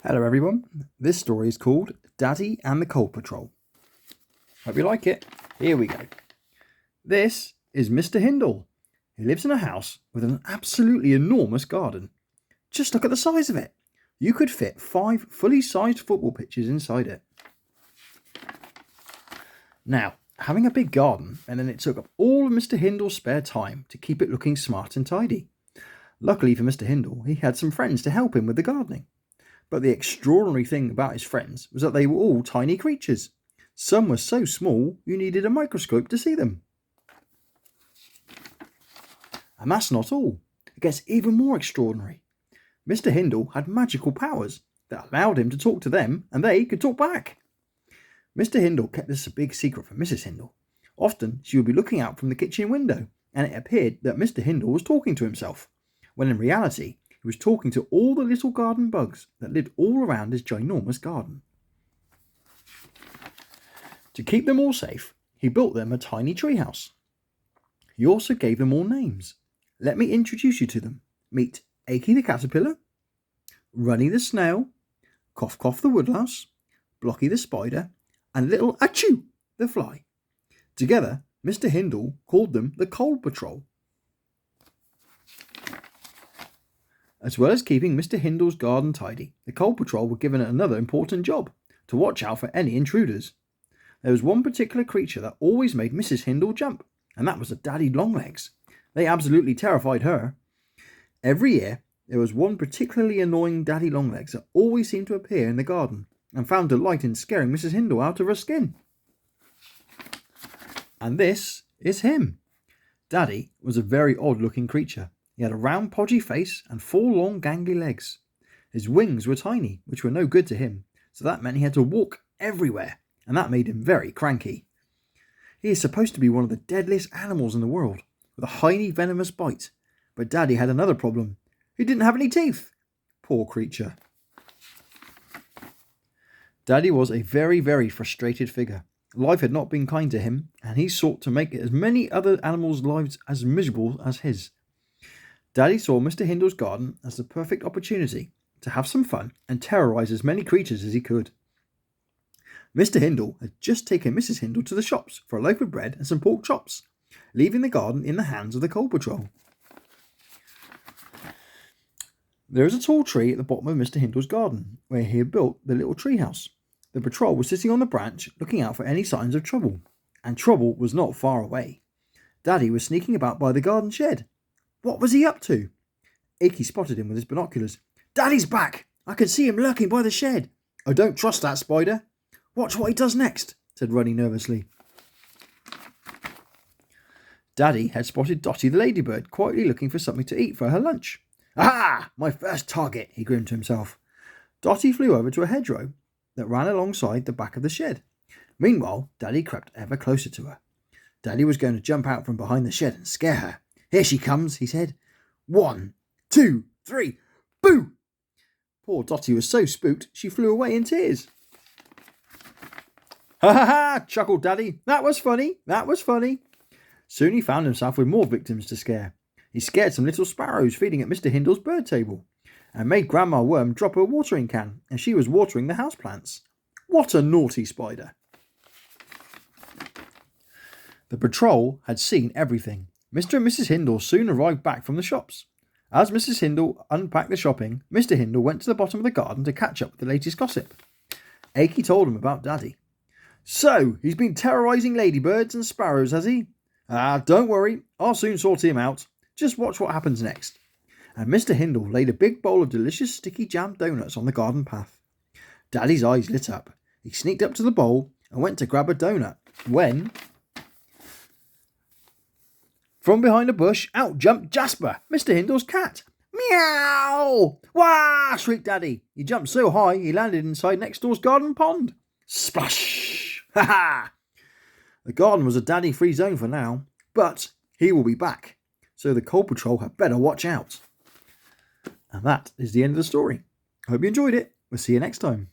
Hello everyone, this story is called Daddy and the Coal Patrol. Hope you like it. Here we go. This is Mr. Hindle. He lives in a house with an absolutely enormous garden. Just look at the size of it. You could fit 5 fully sized football pitches inside it. Now, having a big garden meant that it took up all of Mr. Hindle's spare time to keep it looking smart and tidy. Luckily for Mr. Hindle, he had some friends to help him with the gardening. But the extraordinary thing about his friends was that they were all tiny creatures. Some were so small you needed a microscope to see them. And that's not all. It gets even more extraordinary. Mr. Hindle had magical powers that allowed him to talk to them and they could talk back. Mr. Hindle kept this a big secret from Mrs. Hindle. Often she would be looking out from the kitchen window and it appeared that Mr. Hindle was talking to himself, when in reality he was talking to all the little garden bugs that lived all around his ginormous garden. To keep them all safe, he built them a tiny treehouse. He also gave them all names. Let me introduce you to them. Meet Achy the caterpillar, Runny the snail, Cough Cough the woodlouse, Blocky the spider, and little Achoo the fly. Together, Mr. Hindle called them the Coal Patrol. As well as keeping Mr. Hindle's garden tidy, the Coal Patrol were given another important job, to watch out for any intruders. There was one particular creature that always made Mrs. Hindle jump, and that was a Daddy Longlegs. They absolutely terrified her. Every year, there was one particularly annoying Daddy Longlegs that always seemed to appear in the garden, and found delight in scaring Mrs. Hindle out of her skin. And this is him. Daddy was a very odd-looking creature. He had a round podgy face and 4 long gangly legs. His wings were tiny, which were no good to him, so that meant he had to walk everywhere, and that made him very cranky. He is supposed to be one of the deadliest animals in the world, with a highly venomous bite, but Daddy had another problem. He didn't have any teeth. Poor creature. Daddy was a very, very frustrated figure. Life had not been kind to him, and he sought to make as many other animals' lives as miserable as his. Daddy saw Mr. Hindle's garden as the perfect opportunity to have some fun and terrorise as many creatures as he could. Mr. Hindle had just taken Mrs. Hindle to the shops for a loaf of bread and some pork chops, leaving the garden in the hands of the Coal Patrol. There is a tall tree at the bottom of Mr. Hindle's garden, where he had built the little tree house. The patrol was sitting on the branch looking out for any signs of trouble, and trouble was not far away. Daddy was sneaking about by the garden shed. What was he up to? Achy spotted him with his binoculars. Daddy's back! I can see him lurking by the shed. I don't trust that spider. Watch what he does next, said Runny nervously. Daddy had spotted Dotty the ladybird quietly looking for something to eat for her lunch. Aha! My first target, he grinned to himself. Dotty flew over to a hedgerow that ran alongside the back of the shed. Meanwhile, Daddy crept ever closer to her. Daddy was going to jump out from behind the shed and scare her. Here she comes, he said. 1, 2, 3, boo! Poor Dotty was so spooked she flew away in tears. Ha ha ha, chuckled Daddy. That was funny, that was funny. Soon he found himself with more victims to scare. He scared some little sparrows feeding at Mr. Hindle's bird table, and made Grandma Worm drop her watering can as she was watering the houseplants. What a naughty spider. The patrol had seen everything. Mr. and Mrs. Hindle soon arrived back from the shops. As Mrs. Hindle unpacked the shopping, Mr. Hindle went to the bottom of the garden to catch up with the latest gossip. Achy told him about Daddy. So, he's been terrorising ladybirds and sparrows, has he? Don't worry, I'll soon sort him out. Just watch what happens next. And Mr. Hindle laid a big bowl of delicious sticky jam donuts on the garden path. Daddy's eyes lit up. He sneaked up to the bowl and went to grab a donut, when from behind a bush, out jumped Jasper, Mr. Hindle's cat. Meow! Wah! Shrieked Daddy. He jumped so high he landed inside next door's garden pond. Splash! Ha ha! The garden was a Daddy-free zone for now, but he will be back, so the Coal Patrol had better watch out. And that is the end of the story. I hope you enjoyed it. We'll see you next time.